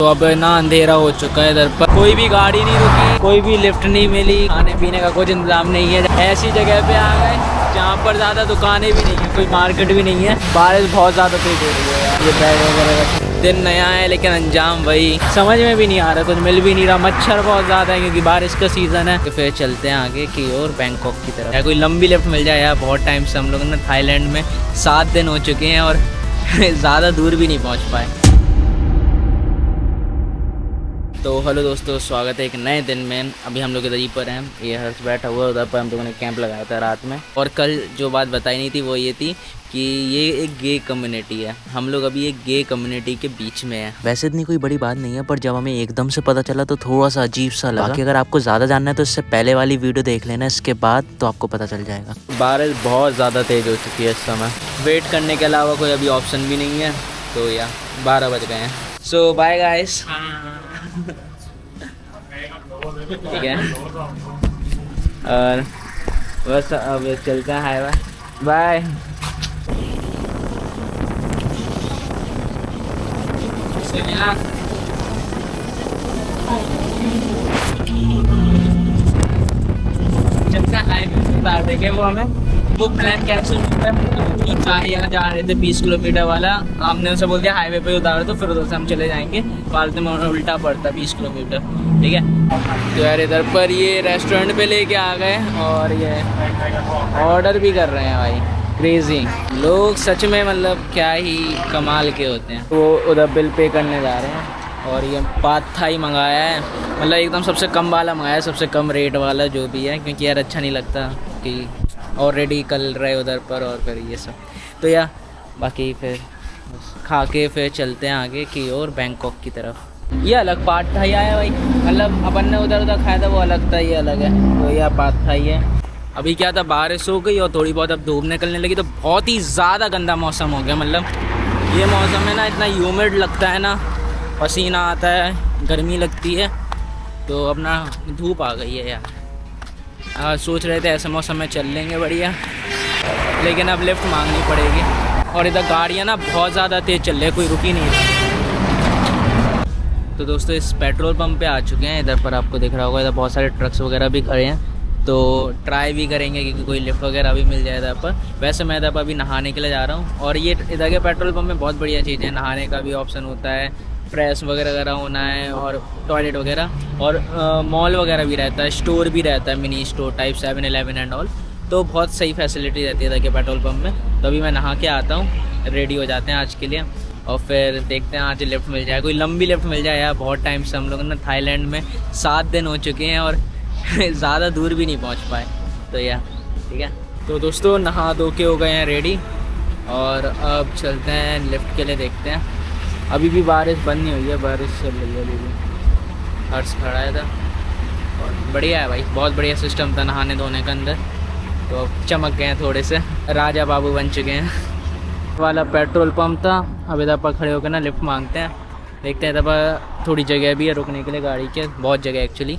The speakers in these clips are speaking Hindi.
तो अब ना अंधेरा हो चुका है इधर पर, कोई भी गाड़ी नहीं रुकी, कोई भी लिफ्ट नहीं मिली, खाने पीने का कुछ इंतजाम नहीं है। ऐसी जगह पे आ गए जहाँ पर ज़्यादा दुकानें भी नहीं है, कोई मार्केट भी नहीं है। बारिश बहुत ज़्यादा तेज हो रही है यार। ये बैग वगैरह का दिन नया है लेकिन अंजाम वही, समझ में भी नहीं आ रहा, कुछ मिल भी नहीं रहा। मच्छर बहुत ज़्यादा है क्योंकि बारिश का सीज़न है। तो फिर चलते हैं आगे की ओर बैंकॉक की तरफ। या कोई लंबी लिफ्ट मिल जाए यार। बहुत टाइम से हम लोग ना थाईलैंड में 7 दिन हो चुके हैं और ज़्यादा दूर भी नहीं पहुँच पाए। तो हेलो दोस्तों, स्वागत है एक नए दिन में। अभी हम लोग इधर ही पर हैं। ये हर्ष बैठा हुआ, उधर पर हम लोगों ने कैंप लगाया था रात में। और कल जो बात बताई नहीं थी वो ये थी कि ये एक गे कम्युनिटी है। हम लोग अभी एक गे कम्युनिटी के बीच में है। वैसे इतनी कोई बड़ी बात नहीं है, पर जब हमें एकदम से पता चला तो थोड़ा सा अजीब सा लगा। बाकी अगर आपको ज़्यादा जानना है तो इससे पहले वाली वीडियो देख लेना, इसके बाद तो आपको पता चल जाएगा। बारिश बहुत ज़्यादा तेज़ हो चुकी है इस समय। वेट करने के अलावा कोई अभी ऑप्शन भी नहीं है। तो यार 12 बज गए हैं। सो बाय गाइस। ठीक है, और बस अब चलते हैं हाईवे। बाय। चलते हैं हाईवे उतार देंगे वो हमें। वो प्लान कैंसिल होता है। यहाँ जा रहे थे 20 किलोमीटर वाला, हमने उनसे बोल दिया हाईवे पे उतार दो, फिर उधर से हम चले जाएंगे। फालतू में उल्टा पड़ता 20 किलोमीटर। ठीक है, तो यार इधर पर ये रेस्टोरेंट पे लेके आ गए और ये ऑर्डर भी कर रहे हैं भाई। क्रेजी लोग सच में, मतलब क्या ही कमाल के होते हैं। वो उधर बिल पे करने जा रहे हैं और ये पाद थाई मंगाया है, मतलब एकदम सबसे कम वाला मंगाया है, सबसे कम रेट वाला जो भी है, क्योंकि यार अच्छा नहीं लगता कि ऑलरेडी कल रहे उधर पर और फिर ये सब। तो यार बाकी फिर खा के फिर चलते हैं आगे की ओर बैंकॉक की तरफ। ये अलग पाद थाई आया भाई, मतलब अपन ने उधर खाया था वो अलग था, ये अलग है। तो यह पाद थाई है। अभी क्या था, बारिश हो गई और थोड़ी बहुत अब धूप निकलने लगी तो बहुत ही ज़्यादा गंदा मौसम हो गया। मतलब ये मौसम है ना, इतना ह्यूमिड लगता है ना, पसीना आता है, गर्मी लगती है। तो अपना धूप आ गई है यार। सोच रहे थे ऐसे मौसम में चल लेंगे बढ़िया, लेकिन अब लिफ्ट मांगनी पड़ेगी। और इधर गाड़ियाँ ना बहुत ज़्यादा तेज़ चल रही है, कोई रुकी नहीं रही। तो दोस्तों इस पेट्रोल पंप पे आ चुके हैं। इधर पर आपको दिख रहा होगा, इधर बहुत सारे ट्रक्स वगैरह भी खड़े हैं। तो ट्राई भी करेंगे कि कोई लिफ्ट वगैरह भी मिल जाए इधर पर। वैसे मैं इधर पर अभी नहाने के लिए जा रहा हूँ। और ये इधर के पेट्रोल पंप में बहुत बढ़िया चीज़ है, नहाने का भी ऑप्शन होता है, फ्रेश वगैरह होना है और टॉयलेट वगैरह, और मॉल वगैरह भी रहता है, स्टोर भी रहता है, mini store type 7-11 and all. तो बहुत सही फैसिलिटी रहती है इधर के पेट्रोल पंप में। तो अभी मैं नहा के आता हूँ, रेडी हो जाते हैं आज के लिए और फिर देखते हैं आज लिफ्ट मिल जाए, कोई लंबी लिफ्ट मिल जाए यार। बहुत टाइम से हम लोग ना थाईलैंड में 7 दिन हो चुके हैं और ज़्यादा दूर भी नहीं पहुंच पाए। तो यार ठीक है। तो दोस्तों नहा धो के हो गए हैं रेडी और अब चलते हैं लिफ्ट के लिए, देखते हैं। अभी भी बारिश बंद नहीं हुई है, बारिश चल रही है अभी भी। हर्ष खड़ा है था और बढ़िया है भाई, बहुत बढ़िया सिस्टम था नहाने धोने का अंदर। तो अब चमक गए हैं थोड़े से, राजा बाबू बन चुके हैं। वाला पेट्रोल पंप था। अब इधर पर खड़े होकर ना लिफ्ट मांगते हैं, देखते हैं। इधर पर थोड़ी जगह भी है रुकने के लिए गाड़ी के, बहुत जगह एक्चुअली।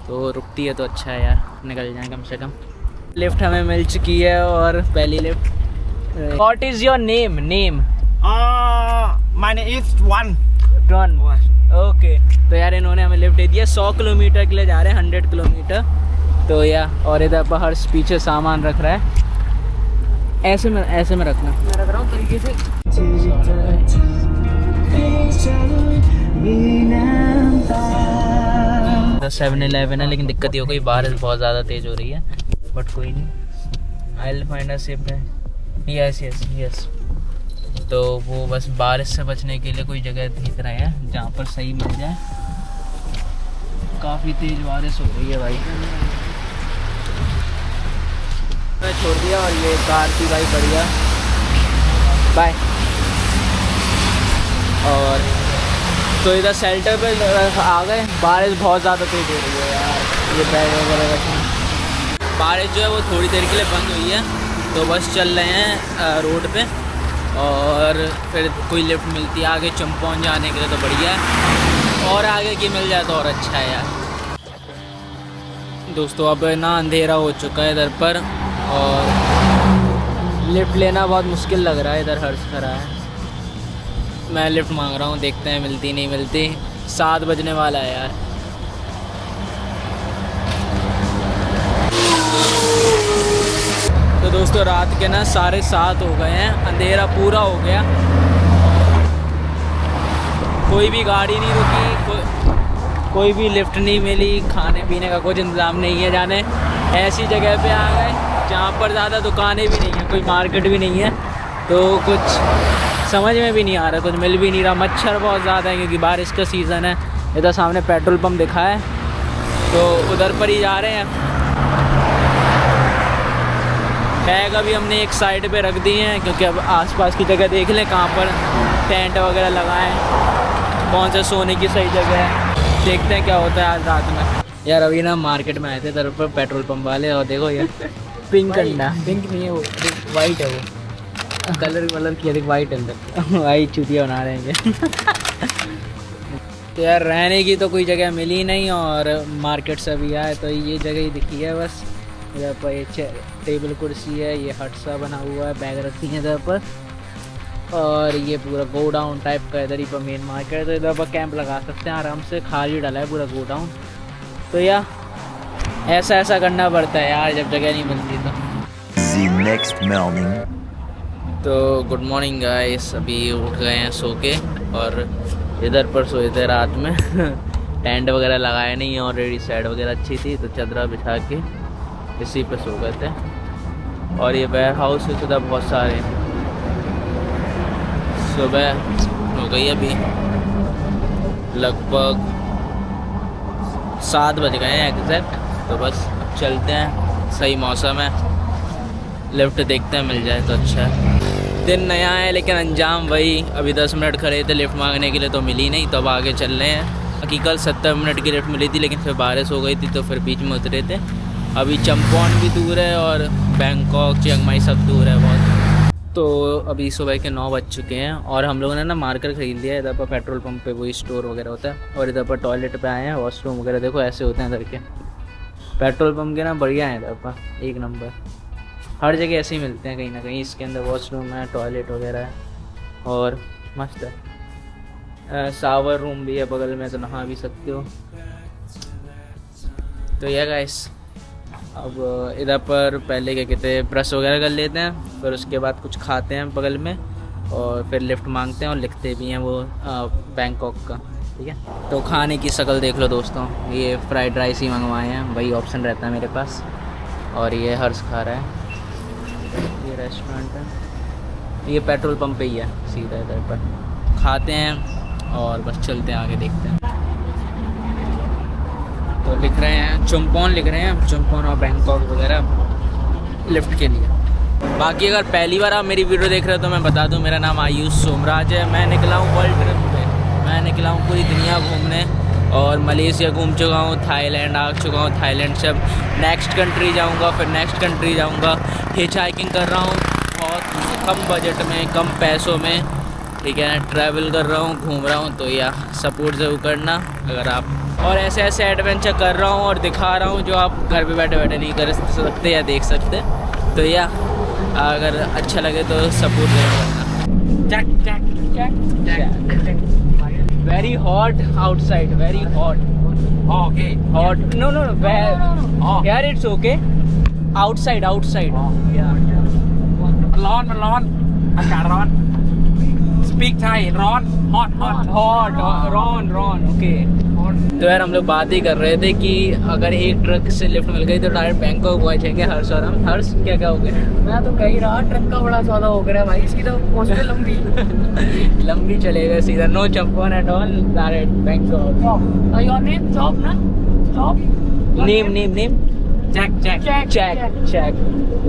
तो रुकती है तो अच्छा है यार, निकल जाए कम से कम। लिफ्ट हमें मिल चुकी है और पहली lift. What is your name? Name My name is One. Okay. तो यार इन्होंने हमें लिफ्ट दे दिया। 100 किलोमीटर के लिए जा रहे हैं, 100 किलोमीटर। तो यार और इधर पर हर पीछे सामान रख रहा है, ऐसे में रखना। मैं रख रहा हूँ तरीके से। 7-11 है, लेकिन दिक्कत ये हो गई, बारिश बहुत ज़्यादा तेज़ हो रही है। बट कोई नहीं, I will find a safe है। यस। तो वो बस बारिश से बचने के लिए कोई जगह देख रहे हैं जहाँ पर सही मिल जाए। काफ़ी तेज़ बारिश हो रही है भाई। मैं छोड़ दिया और ये कार थी भाई, बढ़िया। बाय। और तो इधर शेल्टर पे आ गए। बारिश बहुत ज़्यादा तेज़ हो रही है यार। ये बैग वगैरह रखना। बारिश जो है वो थोड़ी देर के लिए बंद हुई है, तो बस चल रहे हैं रोड पे। और फिर कोई लिफ्ट मिलती है आगे चंपौन जाने के लिए तो बढ़िया है, और आगे की मिल जाए तो और अच्छा है यार। दोस्तों अब ना अंधेरा हो चुका है इधर पर और लिफ्ट लेना बहुत मुश्किल लग रहा है। इधर हर्ष खड़ा है, मैं लिफ्ट मांग रहा हूँ, देखते हैं मिलती नहीं मिलती। 7 बजने वाला है यार। तो दोस्तों रात के ना 7:30 हो गए हैं, अंधेरा पूरा हो गया, कोई भी गाड़ी नहीं रुकी, कोई भी लिफ्ट नहीं मिली, खाने पीने का कुछ इंतज़ाम नहीं है। जाने ऐसी जगह पे आ गए जहाँ पर ज़्यादा दुकानें भी नहीं हैं, कोई मार्केट भी नहीं है, तो कुछ समझ में भी नहीं आ रहा, कुछ मिल भी नहीं रहा। मच्छर बहुत ज़्यादा है क्योंकि बारिश का सीज़न है। इधर सामने पेट्रोल पंप दिखा है तो उधर पर ही जा रहे हैं। बैग अभी हमने एक साइड पे रख दिए हैं क्योंकि अब आसपास की जगह देख लें कहाँ पर टेंट वगैरह लगाएं, कौन सा सोने की सही जगह है, देखते हैं क्या होता है आज रात में। यार अभी ना मार्केट में आए थे तरफ पर पेट्रोल पंप वाले, और देखो यार पिंक अंडा, पिंक नहीं है वो, वाइट है वो, कलर किया वाइट अंदर वाइट चुतिया बना रहे हैं तो यार रहने की तो कोई जगह मिली नहीं, और मार्केट से भी आए तो ये जगह ही दिखी है बस। इधर पर ये टेबल कुर्सी है, ये हट सा बना हुआ है, बैग रखती हैं इधर पर, और ये पूरा गोडाउन टाइप का इधर ही पर मेन मार्केट है, तो इधर पर कैंप लगा सकते हैं आराम से। खाली डाला है पूरा गोडाउन, तो यार ऐसा करना पड़ता है यार जब जगह नहीं मिलती तो। The next morning. तो गुड मॉर्निंग गाइस, अभी उठ गए हैं सो के, और इधर पर सोए थे रात में टेंट वगैरह लगाए नहीं, ऑलरेडी साइड वगैरह अच्छी थी तो चादरा बिछा के इसी पे सो गए थे। और ये वेयर हाउस है तो बहुत सारे। सुबह हो गई अभी लगभग 7 बज गए हैं एग्जैक्ट, तो बस अब चलते हैं। सही मौसम है, लिफ्ट देखते हैं मिल जाए तो अच्छा है। दिन नया है लेकिन अंजाम वही। अभी 10 मिनट खड़े थे लिफ्ट मांगने के लिए तो मिली नहीं, तो अब आगे चल रहे हैं। हकीकत 70 मिनट की लिफ्ट मिली थी लेकिन फिर बारिश हो गई थी तो फिर बीच में उतरे थे। अभी चंपौन भी दूर है और बैंकॉक चियांग माई सब दूर है बहुत। तो अभी सुबह के 9 बज चुके हैं और हम लोगों ने ना मार्कर ख़रीद लिया है। इधर पर पेट्रोल पंप पे वही स्टोर वगैरह होता है, और इधर पर टॉयलेट पे आए हैं, वॉशरूम वगैरह देखो ऐसे होते हैं इधर के। पेट्रोल पंप के ना बढ़िया हैं इधर पर, एक नंबर। हर जगह ऐसे ही मिलते हैं कहीं ना कहीं। इसके अंदर वॉशरूम है, टॉयलेट वगैरह है और मस्त है। शावर रूम भी है बगल में, तो नहा भी सकते हो। तो यह गाइस, अब इधर पर पहले क्या कहते हैं ब्रश वगैरह कर लेते हैं, फिर उसके बाद कुछ खाते हैं बगल में, और फिर लिफ्ट मांगते हैं और लिखते भी हैं वो बैंकॉक का, ठीक है। तो खाने की शक्ल देख लो दोस्तों, ये फ्राइड राइस ही मंगवाए हैं, वही ऑप्शन रहता है मेरे पास। और ये हर्ष खा रहा है, ये रेस्टोरेंट है, ये पेट्रोल पंप पे ही है सीधा। इधर पर खाते हैं और बस चलते हैं आगे, देखते हैं। तो लिख रहे हैं चुम्पौन, लिख रहे हैं चुम्पौन और बैंकॉक वगैरह लिफ्ट के लिए। बाकी अगर पहली बार आप मेरी वीडियो देख रहे हो तो मैं बता दूं, मेरा नाम आयुष सोमराज है। मैं निकला हूँ वर्ल्ड ट्रिप पे, मैं निकला हूँ पूरी दुनिया घूमने, और मलेशिया घूम चुका हूँ, थाईलैंड आ चुका हूँ, थाईलैंड से अब नेक्स्ट कंट्री जाऊँगा, फिर नेक्स्ट कंट्री जाऊँगा। हिच हाइकिंग कर रहा हूँ बहुत कम बजट में, कम पैसों में, ठीक है। ट्रैवल कर रहा हूँ, घूम रहा हूँ, तो या सपोर्ट ज़रूर करना अगर आप। और ऐसे ऐसे एडवेंचर कर रहा हूँ और दिखा रहा हूँ जो आप घर पे बैठे बैठे नहीं कर सकते या देख सकते। तो या अगर अच्छा लगे तो सपोर्ट ज़रूर करना। Very hot outside, very hot. Okay. Hot no no यार, इट्स ओके। आउटसाइड आउटसाइडร้อนมันร้อนอากาศร้อน Speak Thai ร้อน hot हॉट रॉन रॉन ओके। तो यार हम लोग बात ही कर रहे थे कि अगर एक ट्रक से लिफ्ट मिल गई तो डायरेक्ट बैंकॉक पहुंचेंगे हर्ष और हम। हर्ष क्या कहोगे? मैं तो कह ही रहा, ट्रक का बड़ा सौदा हो गया भाई, सीधा पहुंचते लंबी लंबी चलेगा सीधा, नो चंपौन at all, direct Bangkok. Your name job ना, जॉब नेम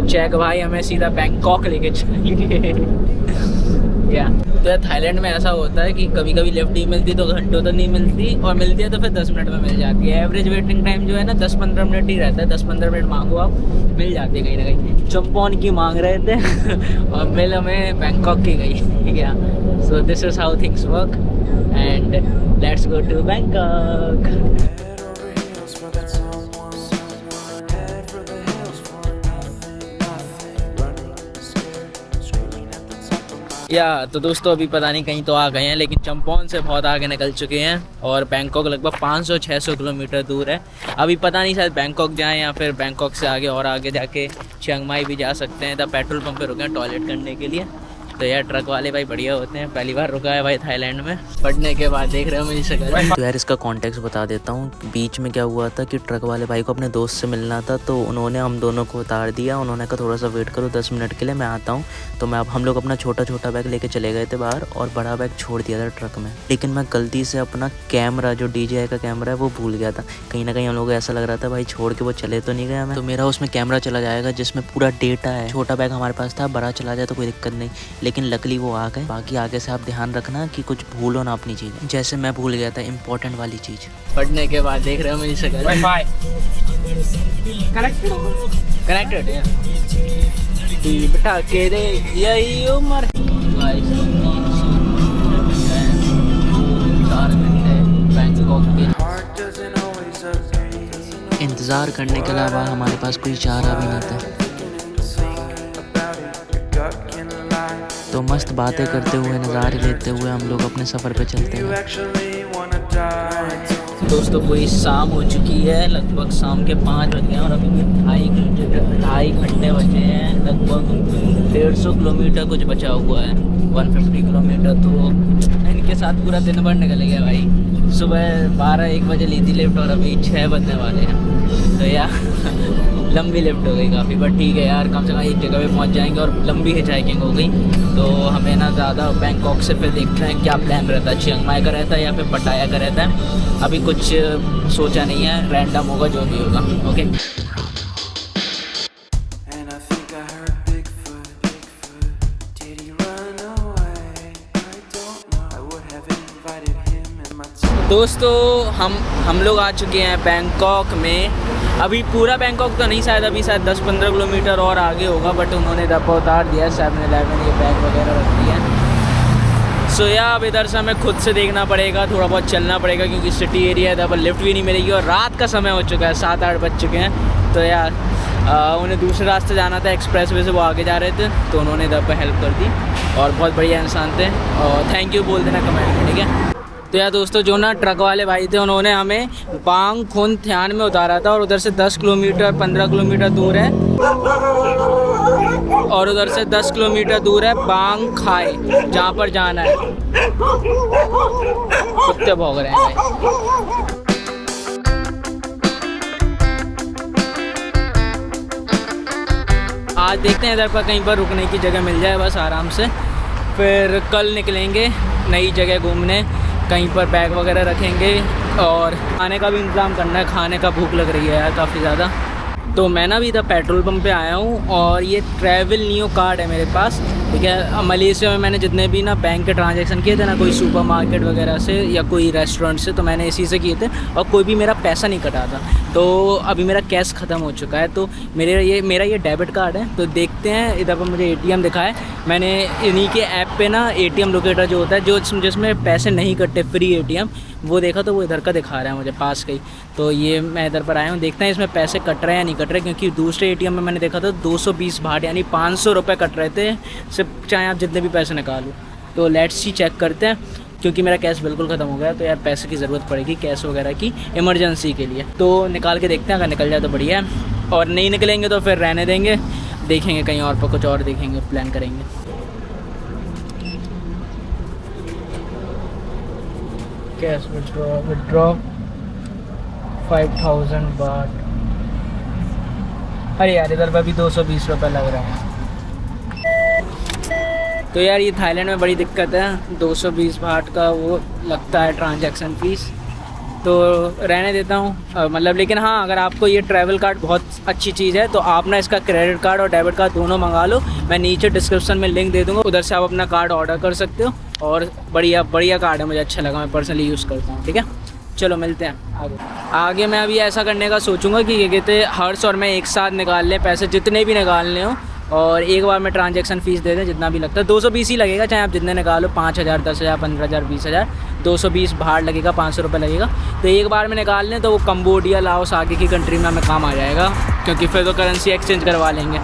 चेक भाई, हमें सीधा बैंकॉक लेके चलेंगे या। तो यार थाईलैंड में ऐसा होता है कि कभी कभी लिफ्ट नहीं मिलती तो घंटों तक नहीं मिलती, और मिलती है तो फिर 10 मिनट में मिल जाती है। एवरेज वेटिंग टाइम जो है ना 10-15 मिनट ही रहता है। 10-15 मिनट मांगो आप, मिल जाती है कहीं ना कहीं। चंपौन की मांग रहे थे और मिल हमें बैंकॉक की गई, ठीक है। So this is how things work and let's go to Bangkok. या तो दोस्तों अभी पता नहीं कहीं तो आ गए हैं, लेकिन चंपौन से बहुत आगे निकल चुके हैं और बैंकॉक लगभग 500-600 किलोमीटर दूर है। अभी पता नहीं शायद बैंकॉक जाएं या फिर बैंकॉक से आगे और आगे जाके चियांग माई भी जा सकते हैं। तब पेट्रोल पंप पे रुके हैं टॉयलेट करने के लिए। तो यार ट्रक वाले भाई बढ़िया होते हैं, पहली बार रुका है भाई थाईलैंड में। पढ़ने के बाद देख रहे हो मेरी शक्ल। तो यार इसका कॉन्टेक्स्ट बता देता हूँ। बीच में क्या हुआ था कि ट्रक वाले भाई को अपने दोस्त से मिलना था, तो उन्होंने हम दोनों को उतार दिया। उन्होंने कहा थोड़ा सा वेट करो 10 मिनट के लिए, मैं आता हूँ। तो मैं अब हम लोग अपना छोटा छोटा बैग लेके चले गए थे बाहर और बड़ा बैग छोड़ दिया था ट्रक में। लेकिन मैं गलती से अपना कैमरा, जो DJI का कैमरा है, वो भूल गया था। कहीं ना कहीं हम लोगों को ऐसा लग रहा था भाई छोड़ के वो चले तो नहीं गया मैं। तो मेरा उसमें कैमरा चला जाएगा जिसमें पूरा डेटा है। छोटा बैग हमारे पास था, बड़ा चला जाए तो कोई दिक्कत नहीं, लेकिन लकली वो आ गए। बाकी आगे से आप ध्यान रखना कि कुछ भूलो ना अपनी चीज़, जैसे मैं भूल गया था इंपॉर्टेंट वाली चीज़। पढ़ने के बाद देख रहे हो मेरी शक्ल। वाईफाई कनेक्टेड है बिठा के दे यही उम्र। 4 घंटे बैंकॉक के इंतज़ार करने के अलावा हमारे पास कोई चारा भी नहीं था। तो मस्त बातें करते हुए, नज़ारे लेते हुए हम लोग अपने सफ़र पे चलते हैं। दोस्तों पूरी शाम हो चुकी है, लगभग शाम के 5 बज गए हैं और अभी भी 2.5 घंटे बचे हैं। लगभग 150 किलोमीटर कुछ बचा हुआ है, 150 किलोमीटर। तो इनके साथ पूरा दिन भर निकल गया भाई। सुबह 12-1 बजे ली थी लिफ्ट और अभी 6 बजने वाले हैं। तो यार लंबी लिफ्ट हो गई काफ़ी, बट ठीक है यार, कम से कम एक जगह पे पहुंच जाएंगे। और लंबी हिचहाइकिंग हो गई तो हमें ना ज़्यादा बैंकॉक से फिर देखते हैं क्या प्लान रहता है। चियांग माई का रहता है या फिर पटाया का रहता है, अभी कुछ सोचा नहीं है, रैंडम होगा जो भी होगा। ओके दोस्तों हम लोग आ चुके हैं बैंकॉक में। अभी पूरा बैंकॉक तो नहीं, शायद अभी शायद 10-15 किलोमीटर और आगे होगा, बट उन्होंने डब्बा उतार दिया है। 7-11 ये बैग वगैरह रख दिया है। सो यार अब इधर से हमें खुद से देखना पड़ेगा, थोड़ा बहुत चलना पड़ेगा क्योंकि सिटी एरिया है, इधर पर लिफ्ट भी नहीं मिलेगी और रात का समय हो चुका है, 7-8 बज चुके हैं। तो यार उन्हें दूसरे रास्ते जाना था, एक्सप्रेस वे से वो आगे जा रहे थे, तो उन्होंने इधर पर हेल्प कर दी और बहुत बढ़िया इंसान थे। और थैंक यू बोल देना कमेंट में, ठीक है। तो यार दोस्तों जो ना ट्रक वाले भाई थे उन्होंने हमें बांग खुन थियान में उतारा था और उधर से 10 किलोमीटर 15 किलोमीटर दूर है, और उधर से 10 किलोमीटर दूर है बांग खाई, जहाँ पर जाना है। कुत्ते भौंक रहे हैं भाई। आज देखते हैं इधर पर कहीं पर रुकने की जगह मिल जाए बस आराम से, फिर कल निकलेंगे नई जगह घूमने। कहीं पर बैग वगैरह रखेंगे और खाने का भी इंतज़ाम करना है, खाने का भूख लग रही है यार काफ़ी ज़्यादा। तो मैं ना अभी इधर पेट्रोल पंप पे आया हूँ और ये ट्रैवल नियो कार्ड है मेरे पास, ठीक है। मलेशिया में मैंने जितने भी ना बैंक के ट्रांजैक्शन किए थे ना, कोई सुपरमार्केट वगैरह से या कोई रेस्टोरेंट से, तो मैंने इसी से किए थे और कोई भी मेरा पैसा नहीं कटा था। तो अभी मेरा कैश ख़त्म हो चुका है, तो मेरा ये डेबिट कार्ड है। तो देखते हैं, इधर पर मुझे ATM दिखा है। मैंने इन्हीं के ऐप पे ना ATM लोकेटर जो होता है, जो जिसमें पैसे नहीं कटते, फ्री ATM, वो देखा तो वो इधर का दिखा रहा है मुझे पास का ही। तो ये मैं इधर पर आया हूँ, देखते हैं इसमें पैसे कट रहे हैं या नहीं कट रहे, क्योंकि दूसरे ATM में मैंने देखा था 220 बाht यानी 500 रुपये कट रहे थे, सिर्फ चाहे आप जितने भी पैसे निकालो। तो लेट्स सी चेक करते हैं, क्योंकि मेरा कैश बिल्कुल ख़त्म हो गया। तो यार पैसे की ज़रूरत पड़ेगी कैश वगैरह की इमरजेंसी के लिए, तो निकाल के देखते हैं, अगर निकल जाए तो बढ़िया है, और नहीं निकलेंगे तो फिर रहने देंगे, देखेंगे कहीं और पर कुछ और देखेंगे, प्लान करेंगे। Cash withdraw 5000 बाht। अरे यार इधर पर भी 220 रुपये लग रहे हैं। तो यार ये थाईलैंड में बड़ी दिक्कत है, 220 बाht का वो लगता है ट्रांजैक्शन फ़ीस, तो रहने देता हूँ। मतलब लेकिन हाँ, अगर आपको ये ट्रैवल कार्ड बहुत अच्छी चीज़ है तो आप ना इसका क्रेडिट कार्ड और डेबिट कार्ड दोनों मंगा लो। मैं नीचे डिस्क्रिप्शन में लिंक दे दूँगा, उधर से आप अपना कार्ड ऑर्डर कर सकते हो। और बढ़िया कार्ड है, मुझे अच्छा लगा, मैं पर्सनली यूज़ करता हूँ, ठीक है। चलो मिलते हैं आगे मैं अभी ऐसा करने का सोचूंगा कि ये कहते हैं हर्ष और मैं एक साथ निकाल लें पैसे, जितने भी निकालने हो, और एक बार में ट्रांजैक्शन फ़ीस दे दें जितना भी लगता है। 220 ही लगेगा, चाहे आप जितने निकालो, 5000, 10,000, 15,000, 20,000, 220 बाहर लगेगा, 500 रुपये लगेगा। तो एक बार में निकाल लें तो वो कंबोडिया, लाओस आगे की कंट्री में हमें काम आ जाएगा, क्योंकि फिर तो करेंसी एक्सचेंज करवा लेंगे।